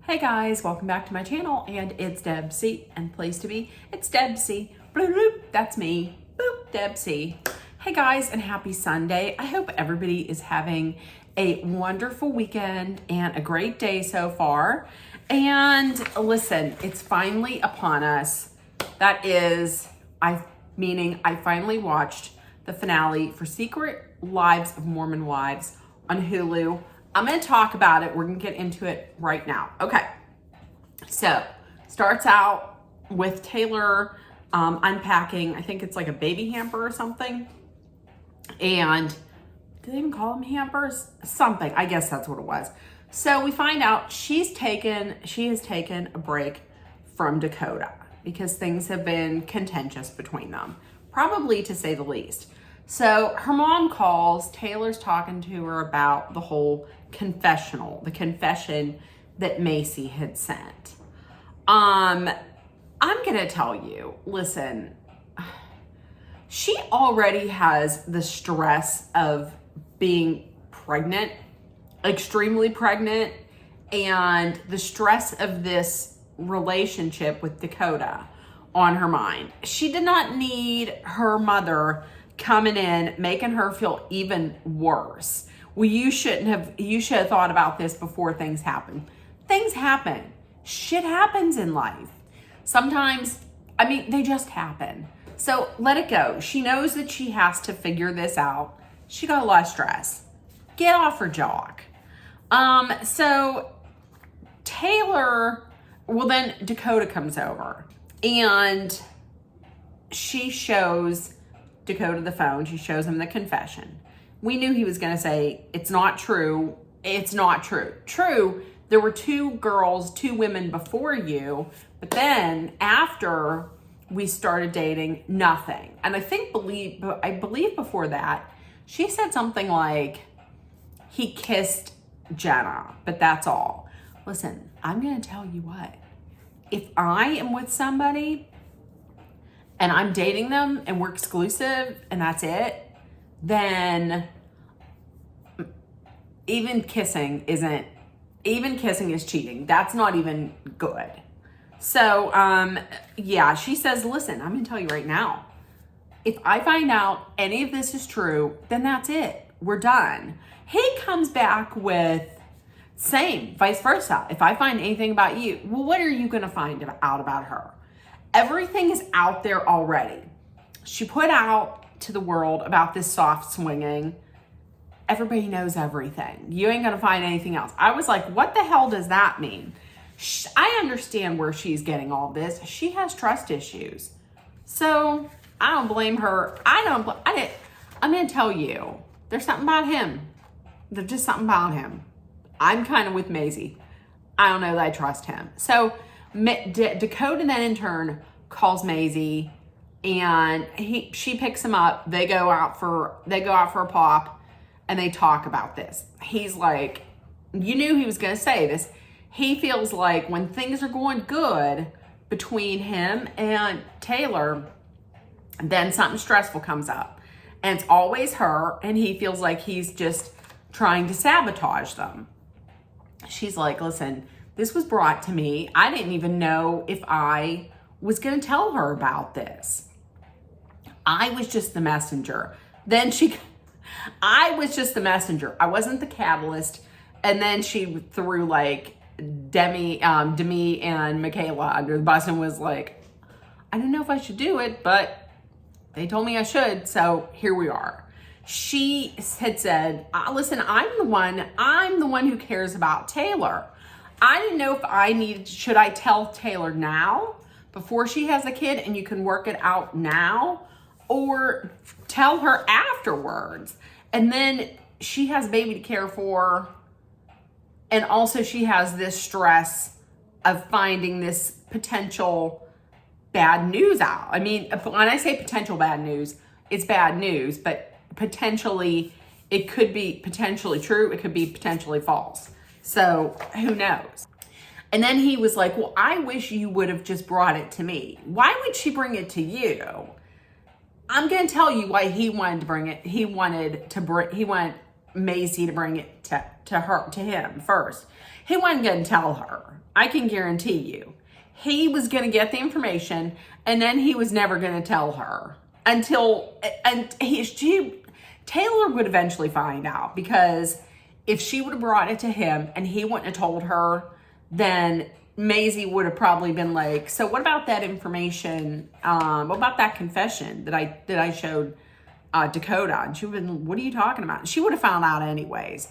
Hey guys, welcome back to my channel, and it's Deb C, and place to be, it's Deb C. Bloop, bloop, that's me. Boop, Deb C. Hey guys, and happy Sunday. I hope everybody is having a wonderful weekend and a great day so far. And listen, it's finally upon us. That is, I finally watched the finale for Secret Lives of Mormon Wives on Hulu. I'm going to talk about it. We're going to get into it right now. Okay. So, starts out with Taylor unpacking, I think it's like a baby hamper or something. And do they even call them hampers? Something. I guess that's what it was. So, we find out she has taken a break from Dakota because things have been contentious between them, probably to say the least. So her mom calls, Taylor's talking to her about the whole confessional, the confession that Macy had sent. I'm gonna tell you, listen, she already has the stress of being pregnant, extremely pregnant, and the stress of this relationship with Dakota on her mind. She did not need her mother coming in, making her feel even worse. Well, you should have thought about this before things happen. Things happen. Shit happens in life. Sometimes, they just happen. So let it go. She knows that she has to figure this out. She got a lot of stress. Get off her jock. So Taylor, then Dakota comes over and she shows Dakota the phone. She shows him the confession. We knew he was going to say, it's not true. It's not true. True, there were two women before you, but then after we started dating, nothing. And I believe before that, she said something like, he kissed Jenna, but that's all. Listen, I'm going to tell you what. If I am with somebody and I'm dating them and we're exclusive and that's it, then even kissing is cheating. That's not even good. So, she says, listen, I'm going to tell you right now, if I find out any of this is true, then that's it. We're done. He comes back with same, vice versa. If I find anything about you, well, what are you going to find out about her? Everything is out there already. She put out to the world about this soft swinging. Everybody knows everything. You ain't going to find anything else. I was like, what the hell does that mean? I understand where she's getting all this. She has trust issues. So I don't blame her. I'm going to tell you, there's something about him. There's just something about him. I'm kind of with Maisie. I don't know that I trust him. So Dakota then in turn calls Maisie and she picks him up. They go out for a pop and they talk about this. He's like, you knew he was going to say this. He feels like when things are going good between him and Taylor, then something stressful comes up. And it's always her, and he feels like he's just trying to sabotage them. She's like, listen, this was brought to me. I didn't even know if I was going to tell her about this. I was just the messenger. I was just the messenger. I wasn't the catalyst. And then she threw like Demi and Michaela under the bus and was like, I didn't know if I should do it, but they told me I should. So here we are. She had said, listen, I'm the one who cares about Taylor. I didn't know if should I tell Taylor now before she has a kid and you can work it out now, or tell her afterwards. And then she has a baby to care for. And also she has this stress of finding this potential bad news out. When I say potential bad news, it's bad news, but potentially, it could be potentially true. It could be potentially false. So who knows? And then he was like, well, I wish you would have just brought it to me. Why would she bring it to you? I'm going to tell you why he wanted to bring it. He wanted Maisie to bring it to him first. He wasn't going to tell her. I can guarantee you. He was going to get the information, and then he was never going to tell her Taylor would eventually find out, because if she would have brought it to him and he wouldn't have told her, then Maisie would have probably been like, so what about that information? What about that confession that I showed Dakota? And she would have been, what are you talking about? She would have found out anyways.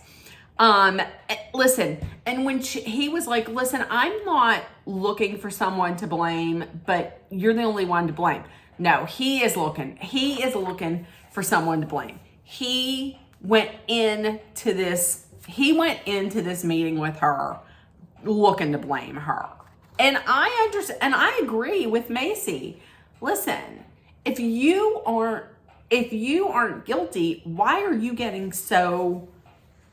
Listen, and when he was like, listen, I'm not looking for someone to blame, but you're the only one to blame. No, he is looking for someone to blame. He went into this meeting with her looking to blame her. And I understand, and I agree with Macy. Listen, if you aren't guilty, why are you getting so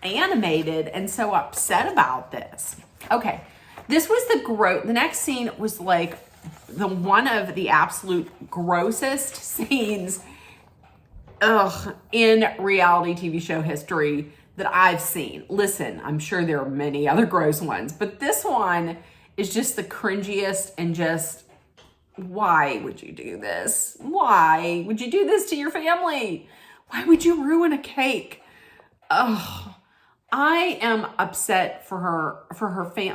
animated and so upset about this? Okay, this was the next scene was like one of the absolute grossest scenes in reality TV show history that I've seen. Listen, I'm sure there are many other gross ones, but this one is just the cringiest, and just, why would you do this? Why would you do this to your family? Why would you ruin a cake? Oh, I am upset for her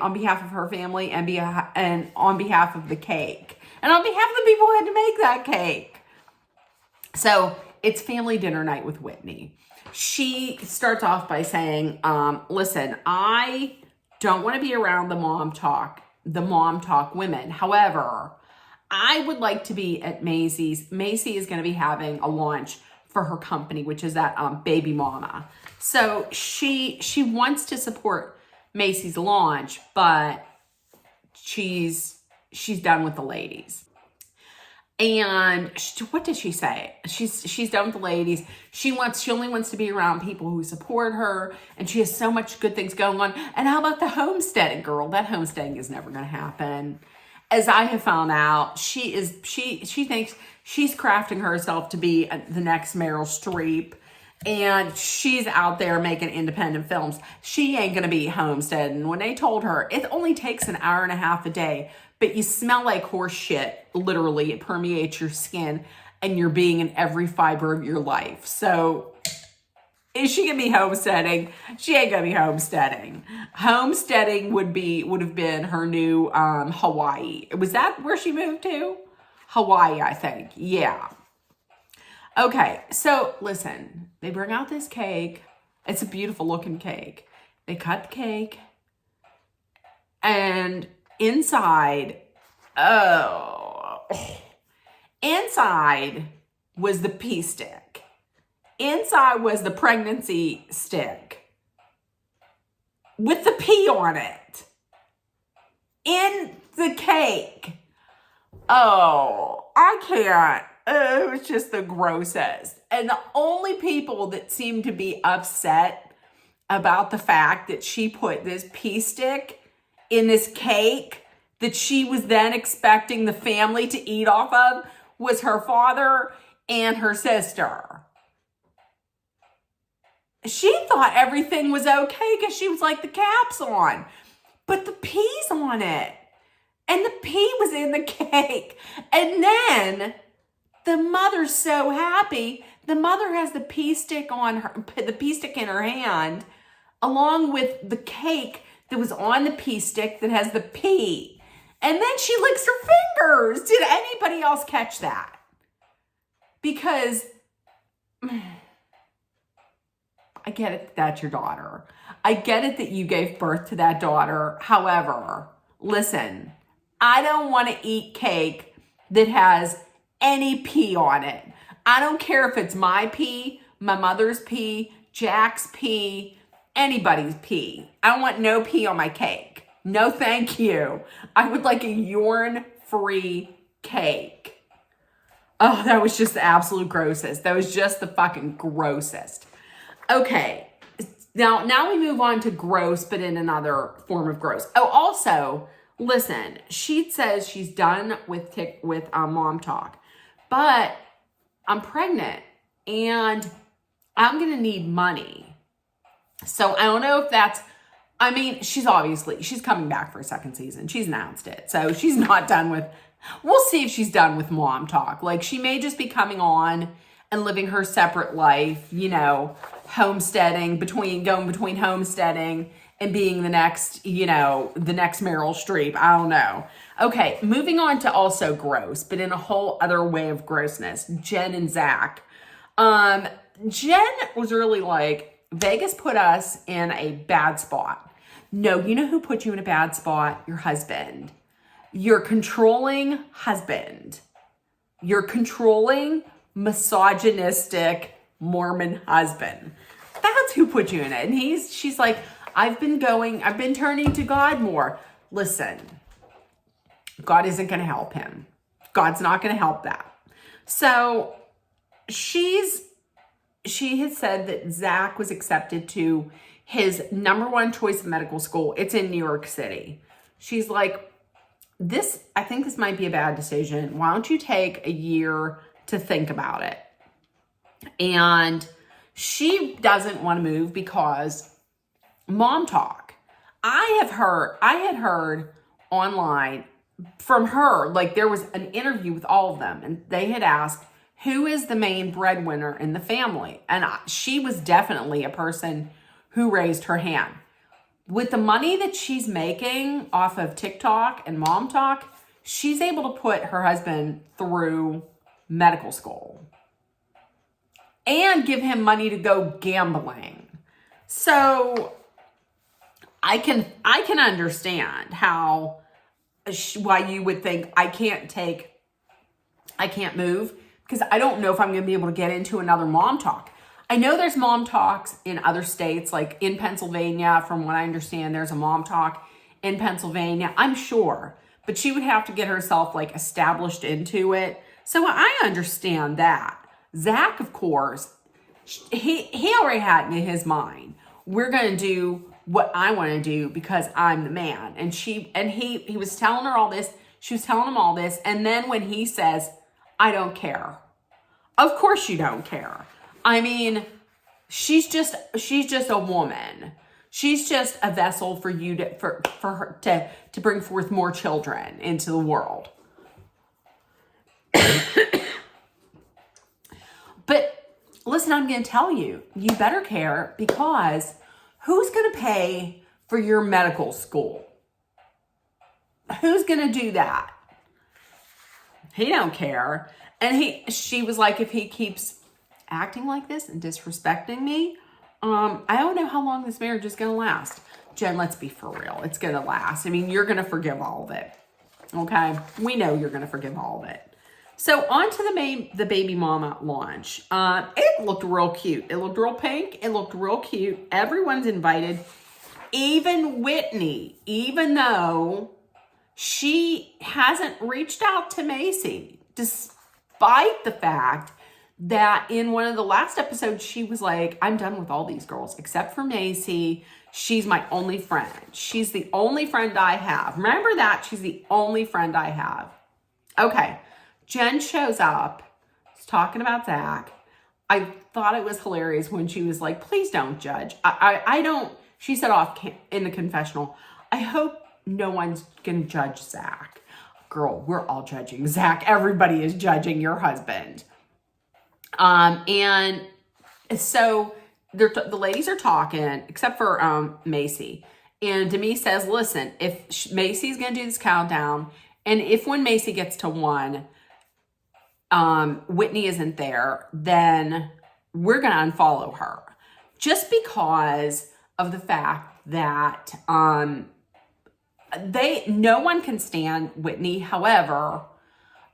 on behalf of her family, and on behalf of the cake, and on behalf of the people who had to make that cake. So it's family dinner night with Whitney. She starts off by saying, listen, I don't want to be around the mom talk women. However, I would like to be at Macy's. Macy is going to be having a launch for her company, which is at Baby Mama. So she wants to support Macy's launch, but she's done with the ladies. And what did she say? She's done with the ladies. She only wants to be around people who support her, and she has so much good things going on. And how about the homesteading, girl? That homesteading is never going to happen. As I have found out, she thinks she's crafting herself to be the next Meryl Streep, and she's out there making independent films. She ain't going to be homesteading. When they told her it only takes an hour and a half a day, but you smell like horse shit. Literally, it permeates your skin, and you're being in every fiber of your life. So is she gonna be homesteading? She ain't gonna be homesteading. Homesteading would have been her new Hawaii. Was that where she moved to? Hawaii, I think. Yeah. Okay, so listen, they bring out this cake. It's a beautiful looking cake. They cut the cake, and inside was the pea stick. Inside was the pregnancy stick with the pea on it in the cake. Oh, I can't. It was just the grossest. And the only people that seemed to be upset about the fact that she put this pea stick in this cake that she was then expecting the family to eat off of was her father and her sister. She thought everything was okay because she was like, the cap's on, but the pea's on it, and the pea was in the cake. And then the mother's so happy. The mother has the pea stick in her hand, along with the cake that was on the pea stick that has the pea. And then she licks her fingers. Did anybody else catch that? Because I get it, that's your daughter. I get it that you gave birth to that daughter. However, listen, I don't want to eat cake that has any pea on it. I don't care if it's my pea, my mother's pea, Jack's pea, anybody's pea. I want no pea on my cake. No, thank you. I would like a urine-free cake. Oh, that was just the absolute grossest. That was just the fucking grossest. Okay, now we move on to gross, but in another form of gross. Oh, also, listen, she says she's done with mom talk, but I'm pregnant and I'm going to need money. So I don't know if that's I mean, she's coming back for a second season. She's announced it. So she's not done with, we'll see if she's done with mom talk. Like, she may just be coming on and living her separate life, you know, homesteading, going between homesteading and being the next, you know, the next Meryl Streep. I don't know. Okay, moving on to also gross, but in a whole other way of grossness, Jen and Zach. Jen was really like, Vegas put us in a bad spot. No, you know who put you in a bad spot? Your husband. Your controlling husband. Your controlling, misogynistic Mormon husband. That's who put you in it. And she's like, I've been turning to God more. Listen, God isn't going to help him. God's not going to help that. So she had said that Zach was accepted to his number one choice of medical school. It's in New York City. She's like, I think this might be a bad decision. Why don't you take a year to think about it? And she doesn't want to move because mom talk. I had heard online from her, like there was an interview with all of them and they had asked, who is the main breadwinner in the family? And she was definitely a person who raised her hand. With the money that she's making off of TikTok and mom talk, she's able to put her husband through medical school and give him money to go gambling. So I can understand why you would think I can't move because I don't know if I'm going to be able to get into another mom talk. I know there's mom talks in other states, like in Pennsylvania. From what I understand, there's a mom talk in Pennsylvania, I'm sure, but she would have to get herself like established into it. So I understand that. Zach, of course, he already had in his mind, we're going to do what I want to do because I'm the man. And he was telling her all this. She was telling him all this. And then when he says, I don't care. Of course you don't care. I mean, she's just a woman. She's just a vessel for you for her to bring forth more children into the world. But listen, I'm going to tell you, you better care because who's going to pay for your medical school? Who's going to do that? He don't care. And she was like, if he keeps acting like this and disrespecting me, I don't know how long this marriage is going to last. Jen, let's be for real. It's going to last. I mean, you're going to forgive all of it. Okay? We know you're going to forgive all of it. So on to the baby mama launch. It looked real cute. It looked real pink. It looked real cute. Everyone's invited. Even Whitney, even though she hasn't reached out to Macy, despite the fact that in one of the last episodes, she was like, I'm done with all these girls except for Macy. She's my only friend. She's the only friend I have. Remember that? She's the only friend I have. Okay. Jen shows up, talking about Zach. I thought it was hilarious when she was like, please don't judge. I don't, she said in the confessional, I hope no one's going to judge Zach. Girl, we're all judging Zach. Everybody is judging your husband. And so the ladies are talking, except for Macy. And Demi says, listen, if Macy's going to do this countdown, and if when Macy gets to 1, Whitney isn't there, then we're going to unfollow her. Just because of the fact that no one can stand Whitney. However,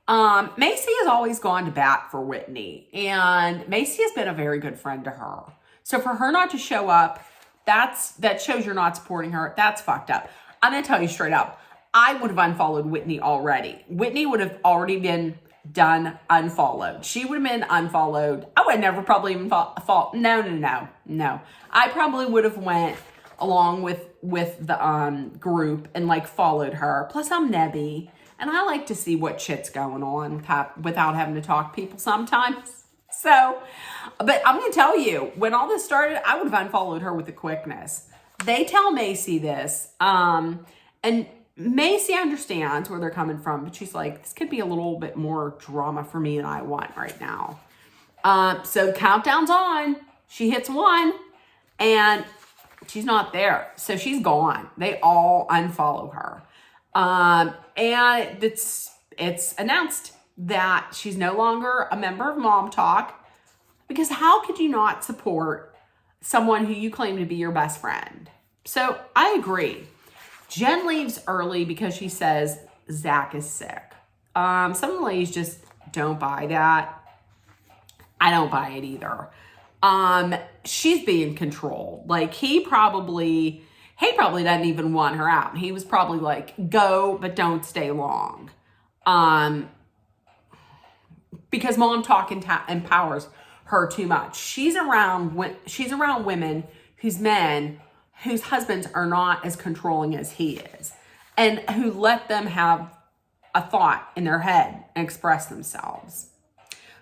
Macy has always gone to bat for Whitney, and Macy has been a very good friend to her. So for her not to show up, that shows you're not supporting her. That's fucked up. I'm going to tell you straight up. I would have unfollowed Whitney already. Whitney would have already been done unfollowed. She would have been unfollowed. I would never probably even No. I probably would have went along with the group and like followed her. Plus I'm Nebby and I like to see what shit's going on without having to talk to people sometimes. So, but I'm going to tell you, when all this started, I would have unfollowed her with the quickness. they tell Macy this, and Macy understands where they're coming from, but she's like, this could be a little bit more drama for me than I want right now. So countdown's on. She hits 1 and she's not there. So she's gone. They all unfollow her. And it's announced that she's no longer a member of Mom Talk, because how could you not support someone who you claim to be your best friend? So I agree. Jen leaves early because she says Zach is sick. Some of the ladies just don't buy that. I don't buy it either. She's being controlled. Like he probably doesn't even want her out. He was probably like, go, but don't stay long. Because Mom Talk empowers her too much. She's around women whose husbands are not as controlling as he is, and who let them have a thought in their head and express themselves.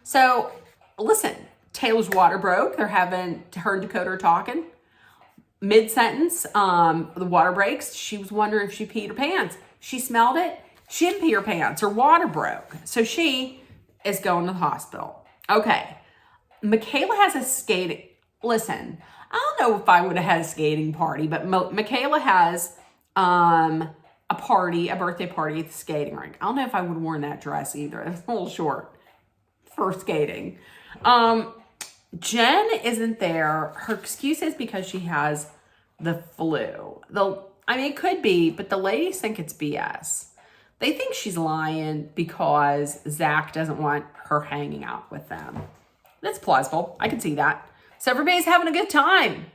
So listen, Taylor's water broke. They're having her and Dakota are talking. Mid-sentence, the water breaks. She was wondering if she peed her pants. She smelled it. She didn't pee her pants. Her water broke. So she is going to the hospital. Okay. Michaela has a skating... Listen, I don't know if I would have had a skating party, but Michaela has a birthday party at the skating rink. I don't know if I would have worn that dress either. It's a little short for skating. Jen isn't there. Her excuse is because she has the flu. It could be, but the ladies think it's BS. They think she's lying because Zach doesn't want her hanging out with them. That's plausible. I can see that. So everybody's having a good time.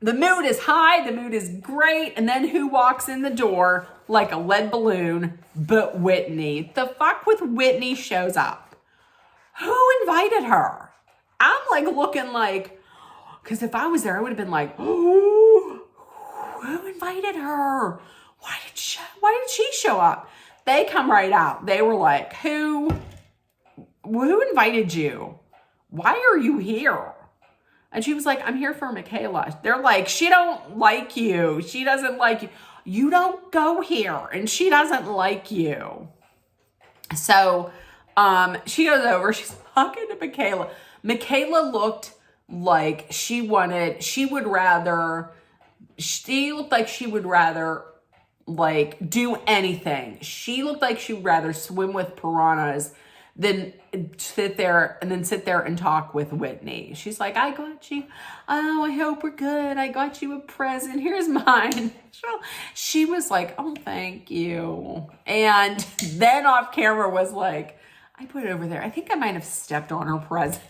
The mood is high. The mood is great. And then who walks in the door like a lead balloon but Whitney? The fuck with Whitney shows up. Who invited her? I'm like looking like, because if I was there, I would have been like, oh, who invited her? Why did she show up? They come right out. They were like, who invited you? Why are you here? And she was like, I'm here for Michaela. They're like, she don't like you. She doesn't like you. You don't go here. And she doesn't like you. So she goes over. She's talking to Michaela. Michaela looked like she looked like she would rather like do anything. She looked like she would rather swim with piranhas than sit there and talk with Whitney. She's like, I got you. Oh, I hope we're good. I got you a present. Here's mine. She was like, oh, thank you. And then off camera was like, I put it over there. I think I might have stepped on her present.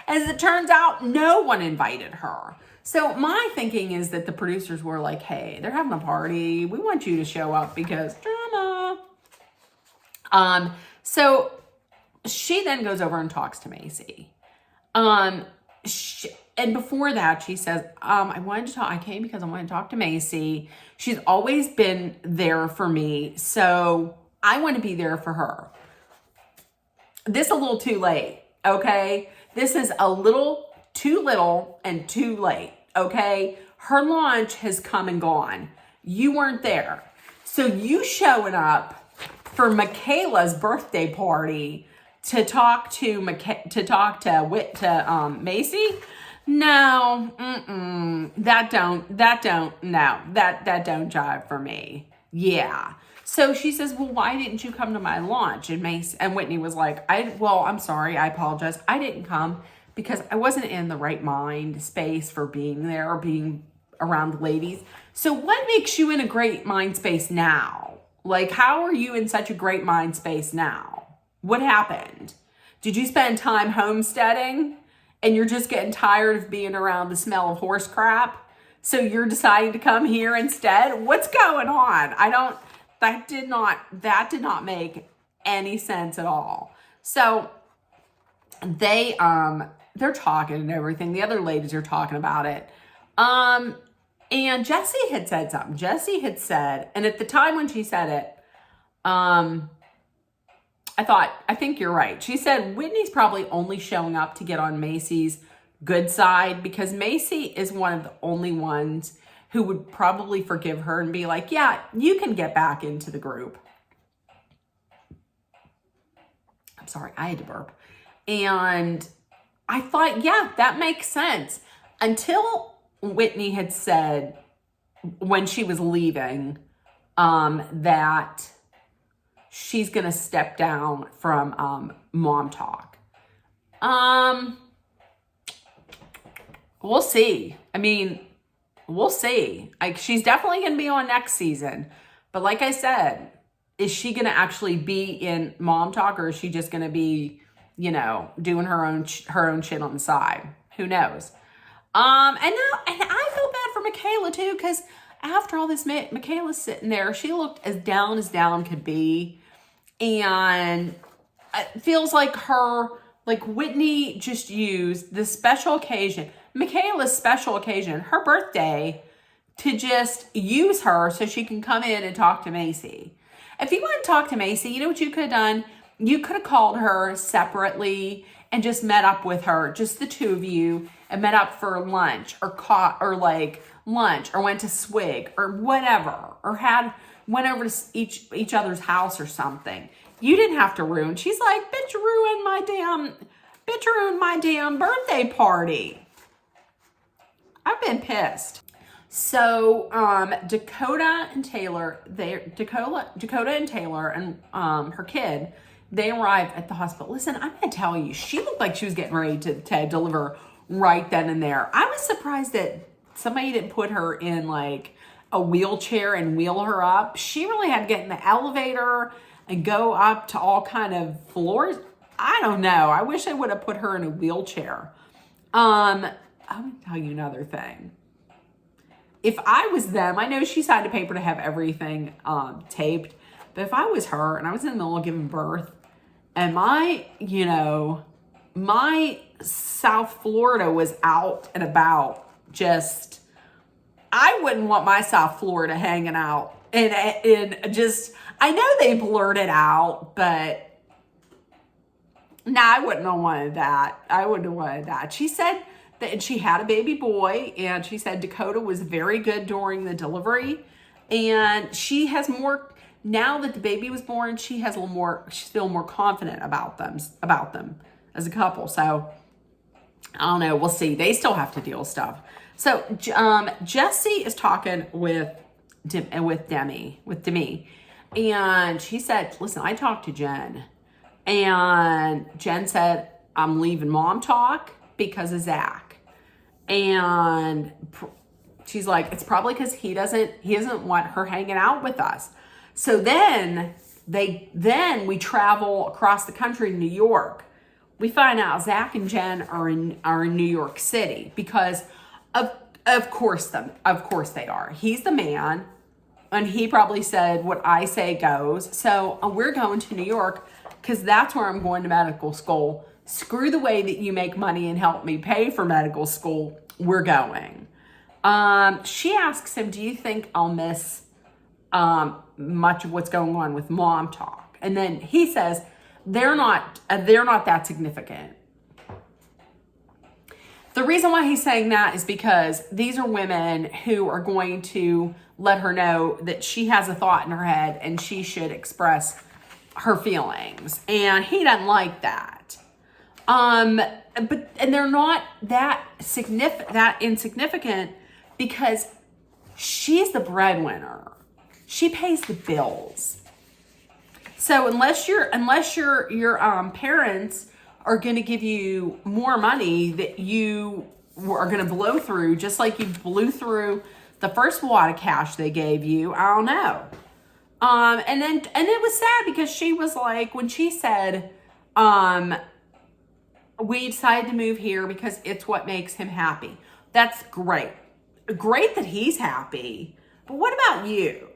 As it turns out, no one invited her. So my thinking is that the producers were like, hey, they're having a party. We want you to show up because drama. So she then goes over and talks to Macy. And before that, she says, I came because I wanted to talk to Macy. She's always been there for me. So I want to be there for her. This is a little too late. Okay. This is a little too little and too late. Okay. Her launch has come and gone. You weren't there. So you showing up for Michaela's birthday party to talk to Macy? No, that don't jive for me. Yeah. So she says, well, why didn't you come to my launch? And Whitney was like, I'm sorry. I apologize. I didn't come because I wasn't in the right mind space for being there or being around the ladies. So what makes you in a great mind space now? Like, how are you in such a great mind space now? What happened? Did you spend time homesteading and you're just getting tired of being around the smell of horse crap? So you're deciding to come here instead? What's going on? That did not make any sense at all. So they're talking and everything. The other ladies are talking about it. And Jessie had said something. Jessie had said, and at the time when she said it, I think you're right. She said Whitney's probably only showing up to get on Macy's good side, because Macy is one of the only ones who would probably forgive her and be like, yeah, you can get back into the group. I'm sorry, I had to burp. And I thought, yeah, that makes sense. Until Whitney had said when she was leaving that she's going to step down from Mom Talk. We'll see. I mean, we'll see. Like, she's definitely going to be on next season. But like I said, is she going to actually be in Mom Talk, or is she just going to be, you know, doing her own shit on the side? Who knows? And I feel bad for Michaela too, because after all this, Michaela's sitting there. She looked as down could be, and it feels like Whitney just used the special occasion, Michaela's special occasion, her birthday, to just use her so she can come in and talk to Macy. If you want to talk to Macy, you know what you could have done? You could have called her separately and just met up with her, just the two of you, and met up for lunch or lunch, or went to Swig or whatever, or went over to each other's house or something. You didn't have to ruin. She's like, bitch, ruined my damn birthday party. I've been pissed. So Dakota and Taylor and her kid, they arrived at the hospital. Listen, I'm gonna tell you, she looked like she was getting ready to deliver right then and there. I was surprised that somebody didn't put her in like a wheelchair and wheel her up. She really had to get in the elevator and go up to all kind of floors. I don't know. I wish I would have put her in a wheelchair. I'm gonna tell you another thing. If I was them, I know she signed a paper to have everything taped, but if I was her and I was in the middle of giving birth, and my South Florida was out and about, I wouldn't want my South Florida hanging out I know they blurred it out, but I wouldn't have wanted that. I wouldn't have wanted that. She said that she had a baby boy, and she said Dakota was very good during the delivery, and she has more, now that the baby was born, she's feeling more confident about them as a couple. So I don't know. We'll see. They still have to deal with stuff. So Jesse is talking with Demi, and she said, listen, I talked to Jen, and Jen said, I'm leaving Mom Talk because of Zach. And she's like, it's probably because he doesn't want her hanging out with us. So then we travel across the country to New York. We find out Zach and Jen are in New York City because of course they are. He's the man, and he probably said what I say goes. So we're going to New York because that's where I'm going to medical school. Screw the way that you make money and help me pay for medical school. We're going. She asks him, do you think I'll miss much of what's going on with Mom Talk? And then he says, they're not that significant. The reason why he's saying that is because these are women who are going to let her know that she has a thought in her head and she should express her feelings. And he doesn't like that. And they're not that insignificant because she's the breadwinner. She pays the bills. So unless your parents are going to give you more money that you are going to blow through, just like you blew through the first wad of cash they gave you, I don't know. And it was sad because she was like, when she said, we decided to move here because it's what makes him happy. That's great. Great that he's happy. But what about you?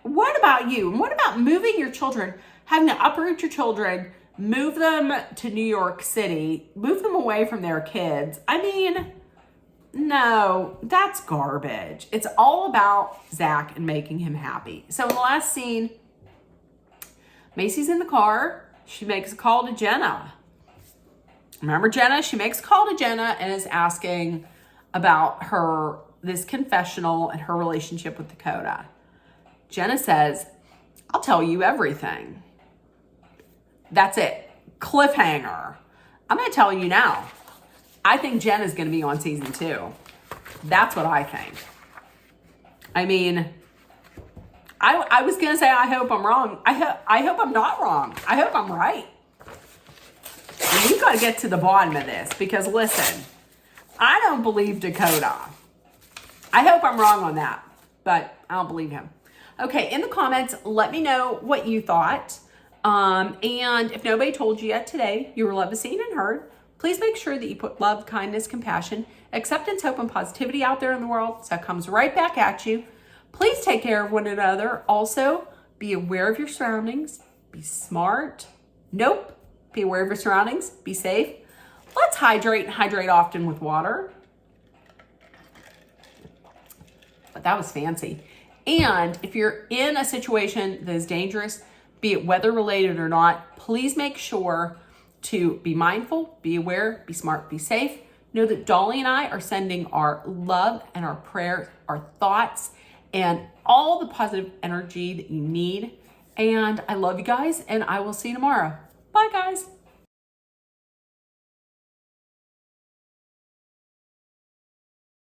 What about you? And what about moving your children, having to uproot your children, move them to New York City, move them away from their kids? I mean, no, that's garbage. It's all about Zach and making him happy. So in the last scene, Macy's in the car. She makes a call to Jenna. Remember Jenna? She makes a call to Jenna and is asking about this confessional and her relationship with Dakota. Jenna says, I'll tell you everything. That's it. Cliffhanger. I'm going to tell you now. I think Jenna's going to be on season 2. That's what I think. I mean, I was going to say, I hope I'm wrong. I hope I'm not wrong. I hope I'm right. And we've got to get to the bottom of this because, listen, I don't believe Dakota. I hope I'm wrong on that, but I don't believe him. Okay, in the comments, let me know what you thought. And if nobody told you yet today, you were loved, seen, and heard, please make sure that you put love, kindness, compassion, acceptance, hope, and positivity out there in the world so it comes right back at you. Please take care of one another. Also, be aware of your surroundings. Be smart. Nope. Be aware of your surroundings. Be safe. Let's hydrate and hydrate often with water. But that was fancy. And if you're in a situation that is dangerous, be it weather related or not, please make sure to be mindful, be aware, be smart, be safe. Know that Dolly and I are sending our love and our prayers, our thoughts, and all the positive energy that you need. And I love you guys, and I will see you tomorrow. Bye, guys.